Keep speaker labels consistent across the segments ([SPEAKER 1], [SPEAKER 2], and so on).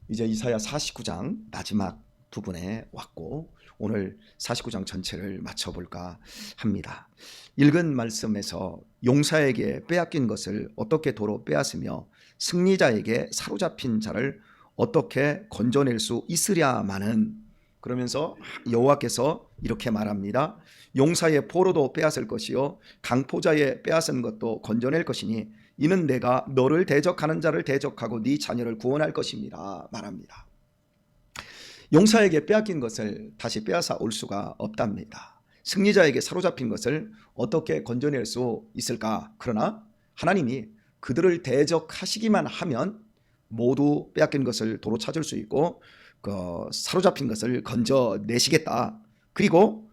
[SPEAKER 1] 이제 이사야 49장 마지막 부분에 왔고 오늘 49장 전체를 맞춰볼까 합니다. 읽은 말씀에서 용사에게 빼앗긴 것을 어떻게 도로 빼앗으며 승리자에게 사로잡힌 자를 어떻게 건져낼 수 있으랴마는, 그러면서 여호와께서 이렇게 말합니다. 용사의 포로도 빼앗을 것이요 강포자의 빼앗은 것도 건져낼 것이니 이는 내가 너를 대적하는 자를 대적하고 네 자녀를 구원할 것입니다 말합니다. 용사에게 빼앗긴 것을 다시 빼앗아 올 수가 없답니다. 승리자에게 사로잡힌 것을 어떻게 건져낼 수 있을까? 그러나 하나님이 그들을 대적하시기만 하면 모두 빼앗긴 것을 도로 찾을 수 있고 사로잡힌 것을 건져내시겠다. 그리고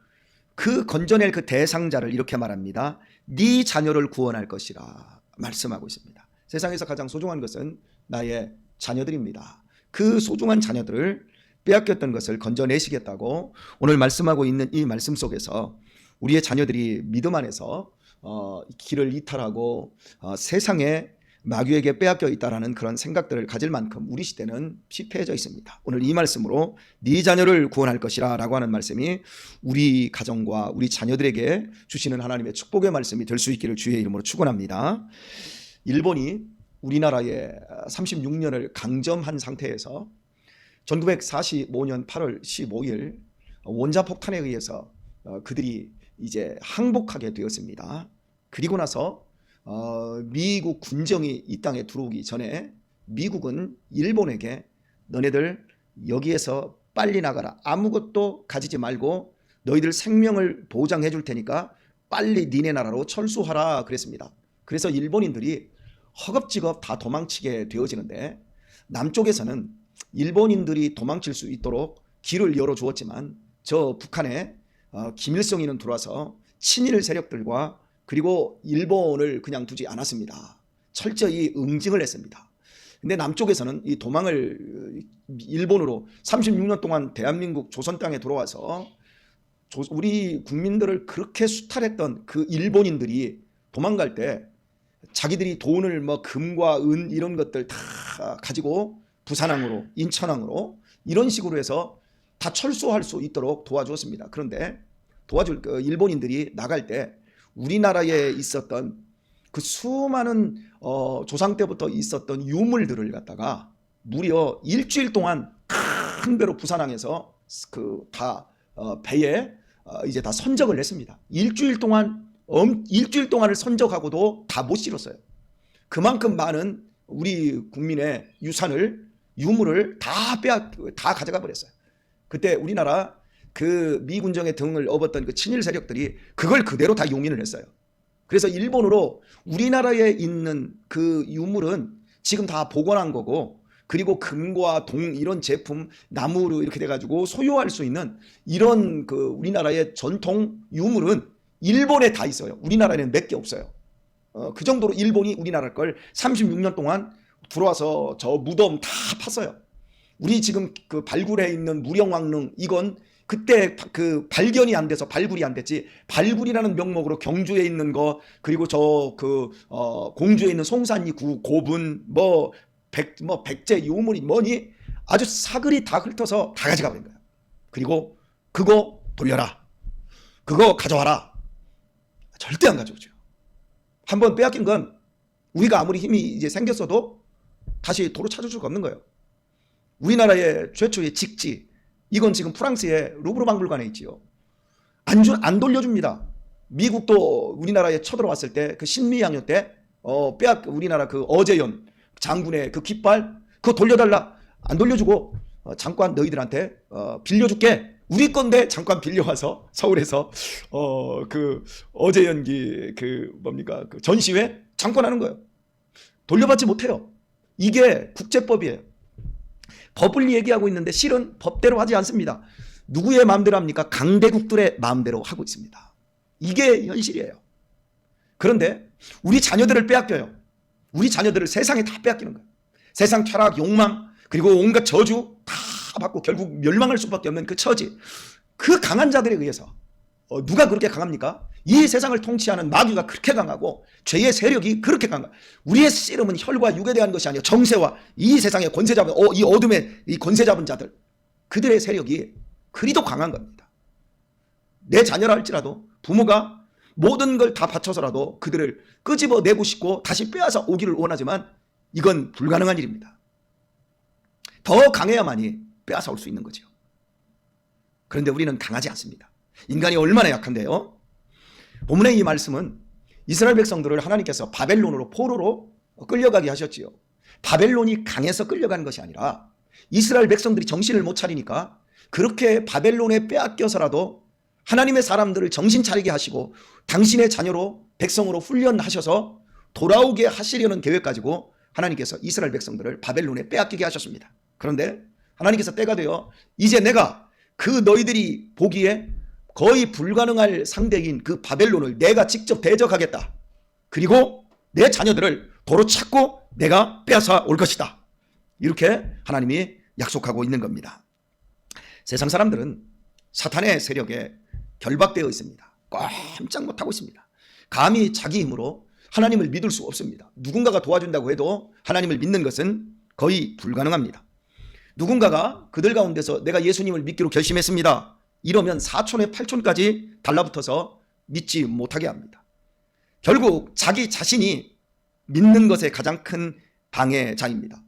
[SPEAKER 1] 그 건져낼 그 대상자를 이렇게 말합니다. 네 자녀를 구원할 것이라 말씀하고 있습니다. 세상에서 가장 소중한 것은 나의 자녀들입니다. 그 소중한 자녀들을 빼앗겼던 것을 건져내시겠다고 오늘 말씀하고 있는 이 말씀 속에서 우리의 자녀들이 믿음 안에서 길을 이탈하고 세상에 마귀에게 빼앗겨 있다라는 그런 생각들을 가질 만큼 우리 시대는 피폐해져 있습니다. 오늘 이 말씀으로 네 자녀를 구원할 것이라 라고 하는 말씀이 우리 가정과 우리 자녀들에게 주시는 하나님의 축복의 말씀이 될 수 있기를 주의 이름으로 축원합니다. 일본이 우리나라에 36년을 강점한 상태에서 1945년 8월 15일 원자폭탄에 의해서 그들이 이제 항복하게 되었습니다. 그리고 나서 미국 군정이 이 땅에 들어오기 전에 미국은 일본에게 너네들 여기에서 빨리 나가라, 아무것도 가지지 말고 너희들 생명을 보장해 줄 테니까 빨리 니네 나라로 철수하라 그랬습니다. 그래서 일본인들이 허겁지겁 다 도망치게 되어지는데 남쪽에서는 일본인들이 도망칠 수 있도록 길을 열어주었지만 저 북한에 김일성이는 들어와서 친일 세력들과 그리고 일본을 그냥 두지 않았습니다. 철저히 응징을 했습니다. 근데 남쪽에서는 이 도망을 일본으로 36년 동안 대한민국 조선 땅에 들어와서 우리 국민들을 그렇게 수탈했던 그 일본인들이 도망갈 때 자기들이 돈을 금과 은 이런 것들 다 가지고 부산항으로 인천항으로 이런 식으로 해서 다 철수할 수 있도록 도와주었습니다. 그런데 도와줄 일본인들이 나갈 때 우리나라에 있었던 그 수많은 조상 때부터 있었던 유물들을 갖다가 무려 일주일 동안 큰 배로 부산항에서 다 배에 이제 다 선적을 했습니다. 일주일 동안을 선적하고도 다 못 실었어요. 그만큼 많은 우리 국민의 유물을 다 가져가 버렸어요. 그때 우리나라 그 미군정의 등을 업었던 그 친일 세력들이 그걸 그대로 다 용인을 했어요. 그래서 일본으로 우리나라에 있는 그 유물은 지금 다 복원한 거고, 그리고 금과 동 이런 제품 나무로 이렇게 돼가지고 소유할 수 있는 이런 그 우리나라의 전통 유물은 일본에 다 있어요. 우리나라에는 몇 개 없어요. 그 정도로 일본이 우리나라 걸 36년 동안 들어와서 저 무덤 다 팠어요. 우리 지금 그 발굴해 있는 무령왕릉 이건 그때 그 발견이 안 돼서 발굴이 안 됐지, 발굴이라는 명목으로 경주에 있는 거, 그리고 공주에 있는 송산리 고분 백제 유물이 뭐니 아주 사글이 다 훑어서 다 가져가 버린 거야. 그리고 그거 돌려라, 그거 가져와라. 절대 안 가져오죠. 한번 빼앗긴 건 우리가 아무리 힘이 이제 생겼어도 다시 도로 찾을 수가 없는 거예요. 우리나라의 최초의 직지, 이건 지금 프랑스의 루브르 박물관에 있지요. 안 돌려줍니다. 미국도 우리나라에 쳐들어왔을 때 그 신미양요 때 우리나라 그 어제연 장군의 그 깃발 그거 돌려달라, 안 돌려주고 잠깐 너희들한테 빌려줄게, 우리 건데 잠깐 빌려와서 서울에서 그 어제연기 그 전시회 잠깐 하는 거예요. 돌려받지 못해요. 이게 국제법이에요. 법을 얘기하고 있는데 실은 법대로 하지 않습니다. 누구의 마음대로 합니까? 강대국들의 마음대로 하고 있습니다. 이게 현실이에요. 그런데 우리 자녀들을 빼앗겨요. 우리 자녀들을 세상에 다 빼앗기는 거예요. 세상 쾌락, 욕망, 그리고 온갖 저주 다 받고 결국 멸망할 수밖에 없는 그 처지, 그 강한 자들에 의해서 누가 그렇게 강합니까? 이 세상을 통치하는 마귀가 그렇게 강하고 죄의 세력이 그렇게 강하고, 우리의 씨름은 혈과 육에 대한 것이 아니라 정세와 이 세상의 권세 잡은 이 어둠의 이 권세 잡은 자들, 그들의 세력이 그리도 강한 겁니다. 내 자녀라 할지라도 부모가 모든 걸 다 바쳐서라도 그들을 끄집어내고 싶고 다시 빼앗아 오기를 원하지만 이건 불가능한 일입니다. 더 강해야만이 빼앗아 올 수 있는 거죠. 그런데 우리는 강하지 않습니다. 인간이 얼마나 약한데요. 본문의 이 말씀은 이스라엘 백성들을 하나님께서 바벨론으로 포로로 끌려가게 하셨지요. 바벨론이 강해서 끌려가는 것이 아니라 이스라엘 백성들이 정신을 못 차리니까 그렇게 바벨론에 빼앗겨서라도 하나님의 사람들을 정신 차리게 하시고 당신의 자녀로 백성으로 훈련하셔서 돌아오게 하시려는 계획 가지고 하나님께서 이스라엘 백성들을 바벨론에 빼앗기게 하셨습니다. 그런데 하나님께서 때가 되어 이제 내가 그 너희들이 보기에 거의 불가능할 상대인 그 바벨론을 내가 직접 대적하겠다. 그리고 내 자녀들을 도로 찾고 내가 빼앗아 올 것이다. 이렇게 하나님이 약속하고 있는 겁니다. 세상 사람들은 사탄의 세력에 결박되어 있습니다. 꼼짝 못하고 있습니다. 감히 자기 힘으로 하나님을 믿을 수 없습니다. 누군가가 도와준다고 해도 하나님을 믿는 것은 거의 불가능합니다. 누군가가 그들 가운데서 내가 예수님을 믿기로 결심했습니다. 이러면 4촌에 8촌까지 달라붙어서 믿지 못하게 합니다. 결국 자기 자신이 믿는 것의 가장 큰 방해자입니다.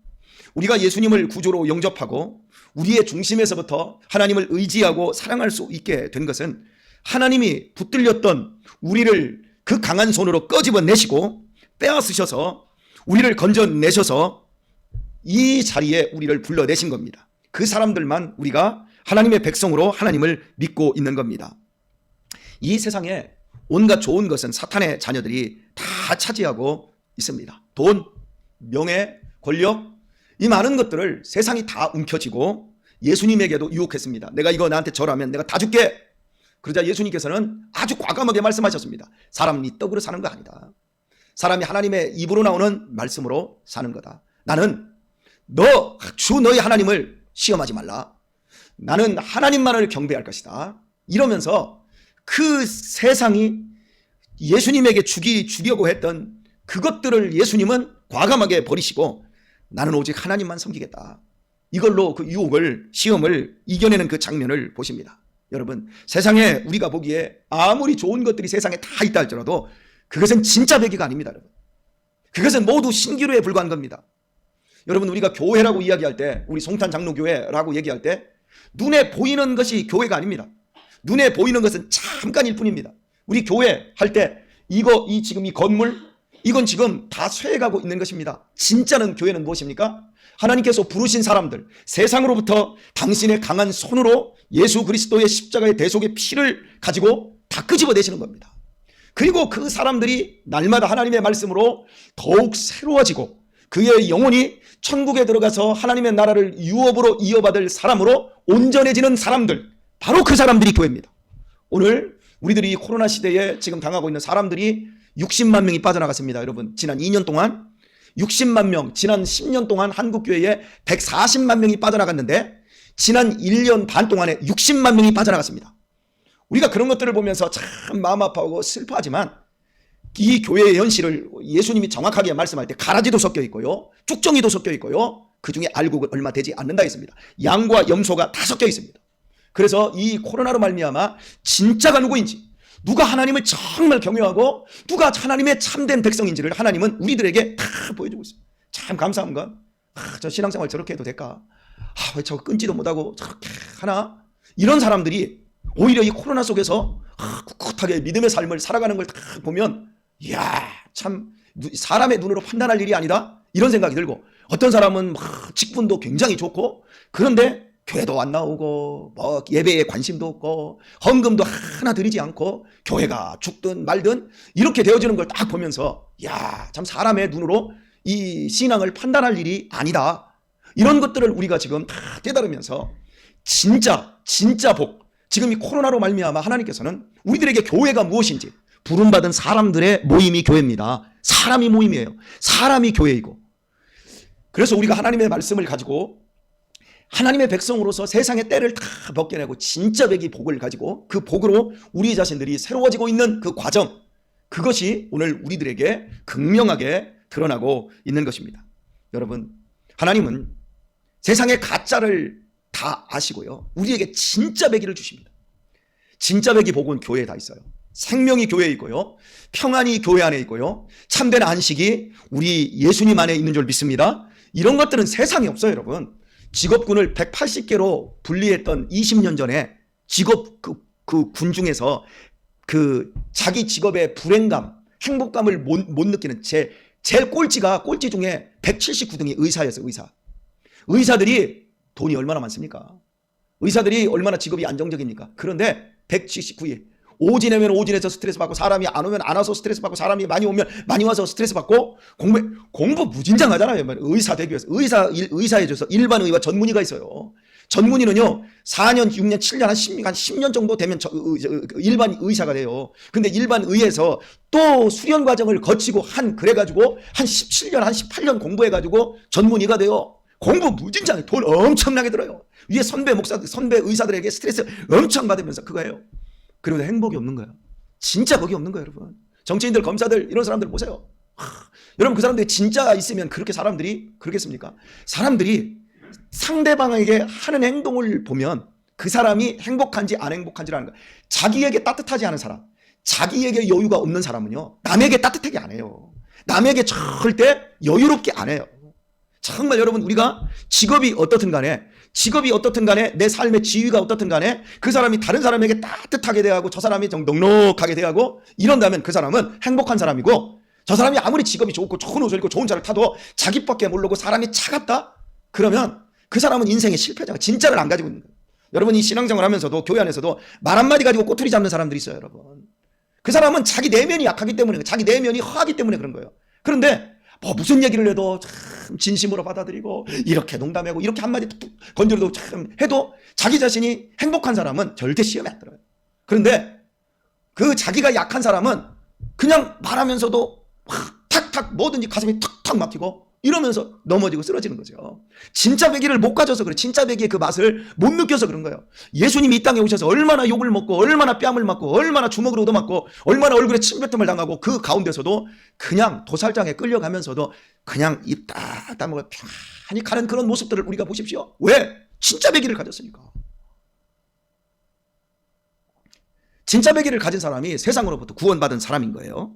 [SPEAKER 1] 우리가 예수님을 구주로 영접하고 우리의 중심에서부터 하나님을 의지하고 사랑할 수 있게 된 것은 하나님이 붙들렸던 우리를 그 강한 손으로 끄집어내시고 빼앗으셔서 우리를 건져내셔서 이 자리에 우리를 불러내신 겁니다. 그 사람들만 우리가 하나님의 백성으로 하나님을 믿고 있는 겁니다. 이 세상에 온갖 좋은 것은 사탄의 자녀들이 다 차지하고 있습니다. 돈, 명예, 권력, 이 많은 것들을 세상이 다 움켜쥐고 예수님에게도 유혹했습니다. 내가 이거 나한테 절하면 내가 다 줄게. 그러자 예수님께서는 아주 과감하게 말씀하셨습니다. 사람이 떡으로 사는 거 아니다. 사람이 하나님의 입으로 나오는 말씀으로 사는 거다. 나는 주 너희 하나님을 시험하지 말라. 나는 하나님만을 경배할 것이다. 이러면서 그 세상이 예수님에게 주려고 했던 그것들을 예수님은 과감하게 버리시고 나는 오직 하나님만 섬기겠다. 이걸로 그 유혹을, 시험을 이겨내는 그 장면을 보십니다. 여러분, 세상에 우리가 보기에 아무리 좋은 것들이 세상에 다 있다 할지라도 그것은 진짜 배기가 아닙니다. 여러분, 그것은 모두 신기루에 불과한 겁니다. 여러분, 우리가 교회라고 이야기할 때, 우리 송탄 장로교회라고 얘기할 때 눈에 보이는 것이 교회가 아닙니다. 눈에 보이는 것은 잠깐일 뿐입니다. 우리 교회 할 때 지금 이 건물, 이건 지금 다 쇠해가고 있는 것입니다. 진짜는 교회는 무엇입니까? 하나님께서 부르신 사람들, 세상으로부터 당신의 강한 손으로 예수 그리스도의 십자가의 대속의 피를 가지고 다 끄집어내시는 겁니다. 그리고 그 사람들이 날마다 하나님의 말씀으로 더욱 새로워지고 그의 영혼이 천국에 들어가서 하나님의 나라를 유업으로 이어받을 사람으로 온전해지는 사람들, 바로 그 사람들이 교회입니다. 오늘 우리들이 코로나 시대에 지금 당하고 있는 사람들이 60만 명이 빠져나갔습니다. 여러분, 지난 2년 동안 60만 명, 지난 10년 동안 한국교회에 140만 명이 빠져나갔는데 지난 1년 반 동안에 60만 명이 빠져나갔습니다. 우리가 그런 것들을 보면서 참 마음 아파하고 슬퍼하지만 이 교회의 현실을 예수님이 정확하게 말씀할 때 가라지도 섞여 있고요, 쭉정이도 섞여 있고요, 그 중에 알곡은 얼마 되지 않는다 했습니다. 양과 염소가 다 섞여 있습니다. 그래서 이 코로나로 말미암아 진짜가 누구인지, 누가 하나님을 정말 경외하고 누가 하나님의 참된 백성인지를 하나님은 우리들에게 다 보여주고 있어요. 참 감사한 건, 저 신앙생활 저렇게 해도 될까? 왜 저거 끊지도 못하고 저렇게 하나? 이런 사람들이 오히려 이 코로나 속에서 꿋꿋하게 믿음의 삶을 살아가는 걸 다 보면, 이야, 참 사람의 눈으로 판단할 일이 아니다, 이런 생각이 들고, 어떤 사람은 직분도 굉장히 좋고 그런데 교회도 안 나오고 예배에 관심도 없고 헌금도 하나 드리지 않고 교회가 죽든 말든 이렇게 되어지는 걸 딱 보면서, 야, 참 사람의 눈으로 이 신앙을 판단할 일이 아니다, 이런 것들을 우리가 지금 다 깨달으면서 진짜 복, 지금 이 코로나로 말미암아 하나님께서는 우리들에게 교회가 무엇인지, 부름받은 사람들의 모임이 교회입니다. 사람이 모임이에요. 사람이 교회이고. 그래서 우리가 하나님의 말씀을 가지고 하나님의 백성으로서 세상의 때를 다 벗겨내고 진짜 백이 복을 가지고 그 복으로 우리 자신들이 새로워지고 있는 그 과정, 그것이 오늘 우리들에게 극명하게 드러나고 있는 것입니다. 여러분, 하나님은 세상의 가짜를 다 아시고요, 우리에게 진짜 백이를 주십니다. 진짜 백이 복은 교회에 다 있어요. 생명이 교회에 있고요, 평안이 교회 안에 있고요, 참된 안식이 우리 예수님 안에 있는 줄 믿습니다. 이런 것들은 세상에 없어요. 여러분, 직업군을 180개로 분리했던 20년 전에 직업 그 군 중에서 그 자기 직업의 불행감, 행복감을 못 느끼는 제일 꼴찌 중에 179등이 의사였어요. 의사들이 돈이 얼마나 많습니까? 의사들이 얼마나 직업이 안정적입니까? 그런데 179위, 오진하면 오진해서 스트레스 받고, 사람이 안 오면 안 와서 스트레스 받고, 사람이 많이 오면 많이 와서 스트레스 받고, 공부 무진장하잖아요. 의사 되기 위해서. 의사에 줘서 일반 의와 전문의가 있어요. 전문의는요 4년 6년 7년 한 10년 정도 되면 일반 의사가 돼요. 근데 일반 의에서 또 수련 과정을 거치고 그래가지고 한 17년 한 18년 공부해가지고 전문의가 돼요. 공부 무진장해. 돈 엄청나게 들어요. 위에 선배 의사들에게 스트레스 엄청 받으면서 그거예요. 그런데 행복이 없는 거예요. 진짜 복이 없는 거예요. 여러분, 정치인들, 검사들, 이런 사람들 보세요. 여러분, 그 사람들이 진짜 있으면 그렇게 사람들이 그러겠습니까? 사람들이 상대방에게 하는 행동을 보면 그 사람이 행복한지 안 행복한지를 아는 거예요. 자기에게 따뜻하지 않은 사람, 자기에게 여유가 없는 사람은요, 남에게 따뜻하게 안 해요. 남에게 절대 여유롭게 안 해요. 정말 여러분, 우리가 직업이 어떻든 간에 내 삶의 지위가 어떻든 간에 그 사람이 다른 사람에게 따뜻하게 대하고 저 사람이 좀 넉넉하게 대하고 이런다면 그 사람은 행복한 사람이고, 저 사람이 아무리 직업이 좋고 좋은 옷을 입고 좋은 차를 타도 자기밖에 모르고 사람이 차갑다? 그러면 그 사람은 인생의 실패자가 진짜를 안 가지고 있는 거예요. 여러분, 이 신앙생활 하면서도 교회 안에서도 말 한마디 가지고 꼬투리 잡는 사람들이 있어요. 여러분, 그 사람은 자기 내면이 약하기 때문에, 자기 내면이 허하기 때문에 그런 거예요. 그런데 무슨 얘기를 해도 참 진심으로 받아들이고, 이렇게 농담하고 이렇게 한마디 툭 건드려도 참 해도 자기 자신이 행복한 사람은 절대 시험에 안 들어요. 그런데 그 자기가 약한 사람은 그냥 말하면서도 탁탁 뭐든지 가슴이 탁탁 막히고 이러면서 넘어지고 쓰러지는 거죠. 진짜 배기를 못 가져서 그래. 진짜 배기의 그 맛을 못 느껴서 그런 거예요. 예수님이 이 땅에 오셔서 얼마나 욕을 먹고, 얼마나 뺨을 맞고, 얼마나 주먹으로 얻어맞고, 얼마나 얼굴에 침뱉음을 당하고, 그 가운데서도 그냥 도살장에 끌려가면서도 그냥 입 딱 다물고 편히 가는 그런 모습들을 우리가 보십시오. 왜? 진짜 배기를 가졌으니까. 진짜 배기를 가진 사람이 세상으로부터 구원받은 사람인 거예요.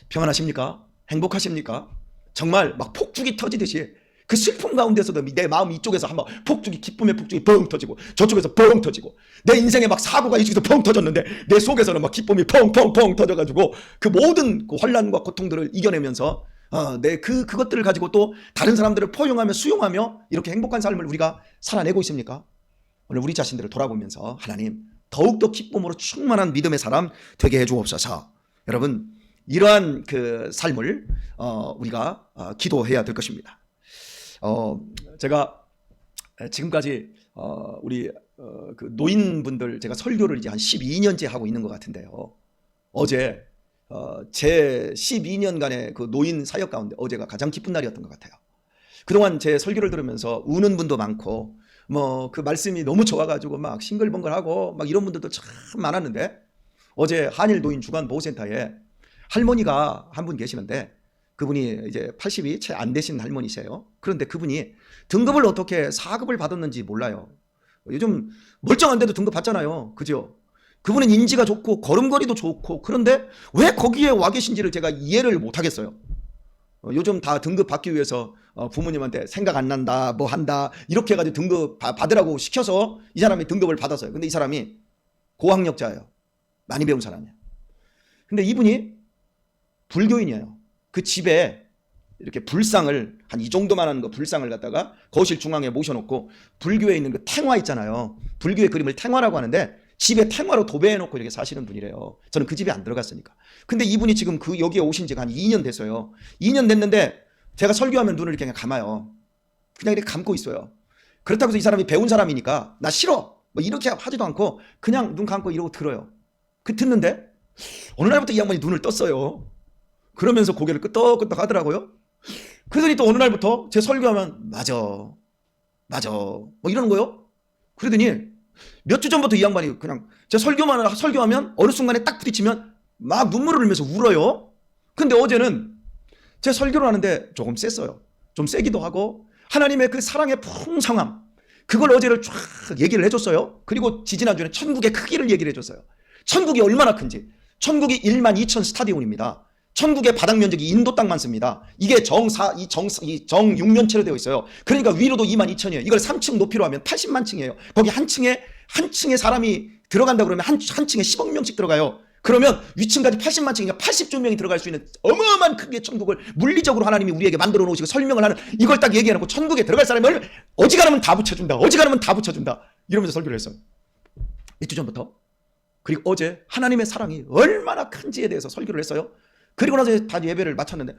[SPEAKER 1] 평안하십니까? 행복하십니까? 정말 막 폭죽이 터지듯이 그 슬픔 가운데서도 내 마음 이쪽에서 한번 기쁨의 폭죽이 뻥 터지고, 저쪽에서 뻥 터지고, 내 인생에 막 사고가 이쪽에서 뻥 터졌는데 내 속에서는 막 기쁨이 펑펑펑 터져가지고 그 모든 그 환난과 고통들을 이겨내면서 그것들을 가지고 또 다른 사람들을 포용하며 수용하며 이렇게 행복한 삶을 우리가 살아내고 있습니까? 오늘 우리 자신들을 돌아보면서 하나님, 더욱더 기쁨으로 충만한 믿음의 사람 되게 해주옵소서. 여러분, 이러한 그 삶을 우리가 기도해야 될 것입니다. 제가 지금까지 우리 그 노인분들 제가 설교를 이제 한 12년째 하고 있는 것 같은데요. 어제 제 12년간의 그 노인 사역 가운데 어제가 가장 기쁜 날이었던 것 같아요. 그동안 제 설교를 들으면서 우는 분도 많고, 그 말씀이 너무 좋아가지고 막 싱글벙글하고 막 이런 분들도 참 많았는데, 어제 한일 노인 주간 보호센터에 할머니가 한 분 계시는데, 그분이 이제 80이 채 안 되신 할머니세요. 그런데 그분이 등급을 어떻게 4급을 받았는지 몰라요. 요즘 멀쩡한데도 등급 받잖아요. 그죠? 그분은 인지가 좋고 걸음걸이도 좋고, 그런데 왜 거기에 와 계신지를 제가 이해를 못 하겠어요. 요즘 다 등급 받기 위해서 부모님한테 생각 안 난다, 뭐 한다, 이렇게 해가지고 등급 받으라고 시켜서 이 사람이 등급을 받았어요. 근데 이 사람이 고학력자예요. 많이 배운 사람이에요. 근데 이분이 불교인이에요. 그 집에 이렇게 불상을 한 이 정도만한 거 불상을 갖다가 거실 중앙에 모셔놓고, 불교에 있는 그 탱화 있잖아요. 불교의 그림을 탱화라고 하는데 집에 탱화로 도배해놓고 이렇게 사시는 분이래요. 저는 그 집에 안 들어갔으니까. 근데 이분이 지금 여기에 오신 지가 한 2년 됐어요. 2년 됐는데 제가 설교하면 눈을 이렇게 그냥 감아요. 그냥 이렇게 감고 있어요. 그렇다고 해서 이 사람이 배운 사람이니까 나 싫어 뭐 이렇게 하지도 않고 그냥 눈 감고 이러고 들어요. 듣는데 어느 날부터 이 양반이 눈을 떴어요. 그러면서 고개를 끄덕끄덕 하더라고요. 그러더니 또 어느 날부터 제 설교하면 맞아 맞아. 뭐 이러는 거요. 그러더니 몇 주 전부터 이 양반이 그냥 제가 설교하면 어느 순간에 딱 부딪히면 막 눈물을 흘리면서 울어요. 근데 어제는 제 설교를 하는데 조금 셌어요. 좀 세기도 하고 하나님의 그 사랑의 풍성함 그걸 어제를 쫙 얘기를 해줬어요. 그리고 지지난주에는 천국의 크기를 얘기를 해줬어요. 천국이 얼마나 큰지. 천국이 1만 2천 스타디온입니다. 천국의 바닥 면적이 인도 땅만 씁니다. 이게 정 6면체로 되어 있어요. 그러니까 위로도 2만 2천이에요. 이걸 3층 높이로 하면 80만 층이에요. 거기 한 층에 사람이 들어간다 그러면 한 층에 10억 명씩 들어가요. 그러면 위층까지 80만 층이니까 80조 명이 들어갈 수 있는 어마어마한 크기의 천국을 물리적으로 하나님이 우리에게 만들어 놓으시고 설명을 하는 이걸 딱 얘기해놓고 천국에 들어갈 사람을 어지간하면 다 붙여준다. 어지간하면 다 붙여준다. 이러면서 설교를 했어요. 몇 주 전부터. 그리고 어제 하나님의 사랑이 얼마나 큰지에 대해서 설교를 했어요. 그리고 나서 다 예배를 마쳤는데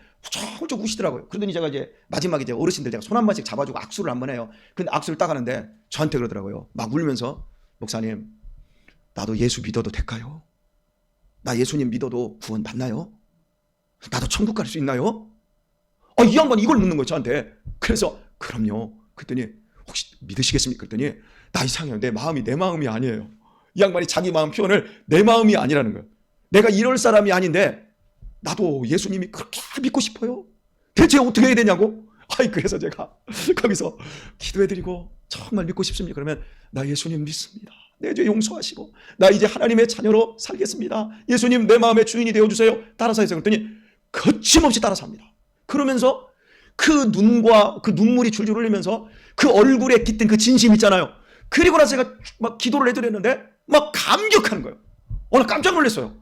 [SPEAKER 1] 훌쩍 우시더라고요. 그러더니 제가 이제 마지막에 이제 어르신들 제가 손 한 번씩 잡아주고 악수를 한번 해요. 근데 악수를 딱 하는데 저한테 그러더라고요. 막 울면서 목사님 나도 예수 믿어도 될까요? 나 예수님 믿어도 구원 받나요? 나도 천국 갈 수 있나요? 이 양반 이걸 묻는 거예요 저한테. 그래서 그럼요. 그랬더니 혹시 믿으시겠습니까? 그랬더니 나 이상해요. 내 마음이 내 마음이 아니에요. 이 양반이 자기 마음 표현을 내 마음이 아니라는 거예요. 내가 이럴 사람이 아닌데 나도 예수님이 그렇게 믿고 싶어요. 대체 어떻게 해야 되냐고. 그래서 제가 거기서 기도해드리고 정말 믿고 싶습니까? 그러면 나 예수님 믿습니다. 내 죄 용서하시고 나 이제 하나님의 자녀로 살겠습니다. 예수님 내 마음의 주인이 되어주세요. 따라서 해서 그랬더니 거침없이 따라서 합니다. 그러면서 그 눈과 그 눈물이 줄줄 흘리면서 그 얼굴에 깃든 그 진심 있잖아요. 그리고 나서 제가 막 기도를 해드렸는데 막 감격하는 거예요. 오늘 깜짝 놀랐어요.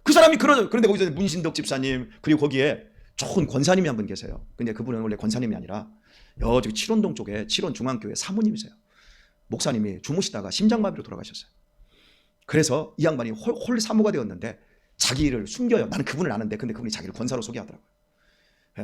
[SPEAKER 1] 그 사람이 그런데 거기서 문신덕 집사님 그리고 거기에 좋은 권사님이 한 분 계세요. 근데 그분은 원래 권사님이 아니라 여기 칠원동 쪽에 칠원중앙교회 사모님이세요. 목사님이 주무시다가 심장마비로 돌아가셨어요. 그래서 이 양반이 홀 사모가 되었는데 자기를 숨겨요. 나는 그분을 아는데 근데 그분이 자기를 권사로 소개하더라고요.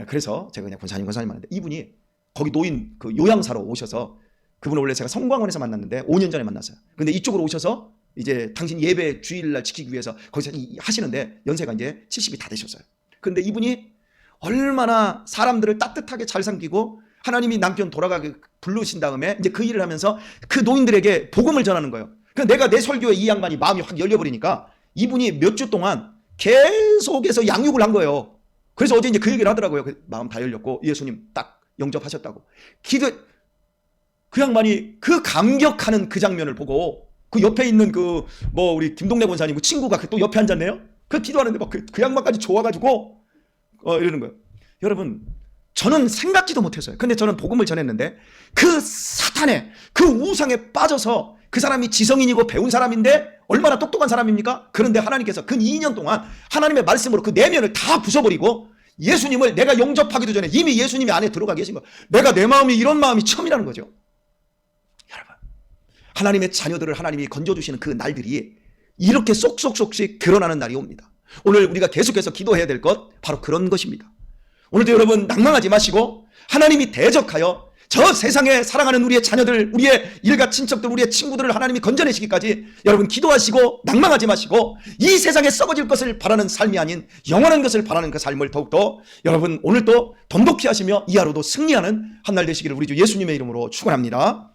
[SPEAKER 1] 그래서 제가 그냥 권사님 하는데 이분이 거기 노인 그 요양사로 오셔서 그분을 원래 제가 성광원에서 만났는데 5년 전에 만났어요. 근데 이쪽으로 오셔서 이제 당신 예배 주일날 지키기 위해서 거기서 하시는데 연세가 이제 70이 다 되셨어요. 근데 이분이 얼마나 사람들을 따뜻하게 잘 섬기고 하나님이 남편 돌아가게 부르신 다음에 이제 그 일을 하면서 그 노인들에게 복음을 전하는 거예요. 그러니까 내가 내 설교에 이 양반이 마음이 확 열려버리니까 이분이 몇 주 동안 계속해서 양육을 한 거예요. 그래서 어제 이제 그 얘기를 하더라고요. 마음 다 열렸고 예수님 딱 영접하셨다고. 그 양반이 그 감격하는 그 장면을 보고 그 옆에 있는 우리 김동래 권사님 그 친구가 또 옆에 앉았네요. 그 기도하는데 막 그 양반까지 좋아가지고 이러는 거예요. 여러분 저는 생각지도 못했어요. 근데 저는 복음을 전했는데 그 사탄의 그 우상에 빠져서 그 사람이 지성인이고 배운 사람인데 얼마나 똑똑한 사람입니까? 그런데 하나님께서 그 2년 동안 하나님의 말씀으로 그 내면을 다 부숴버리고 예수님을 내가 영접하기도 전에 이미 예수님이 안에 들어가 계신 거예요. 내가 내 마음이 이런 마음이 처음이라는 거죠. 여러분 하나님의 자녀들을 하나님이 건져주시는 그 날들이 이렇게 쏙쏙쏙씩 드러나는 날이 옵니다. 오늘 우리가 계속해서 기도해야 될 것 바로 그런 것입니다. 오늘도 여러분 낭망하지 마시고 하나님이 대적하여 저 세상에 사랑하는 우리의 자녀들, 우리의 일가 친척들, 우리의 친구들을 하나님이 건져내시기까지 여러분 기도하시고 낭망하지 마시고 이 세상에 썩어질 것을 바라는 삶이 아닌 영원한 것을 바라는 그 삶을 더욱더 여러분 오늘도 돈독히 하시며 이 하루도 승리하는 한 날 되시기를 우리 주 예수님의 이름으로 축원합니다.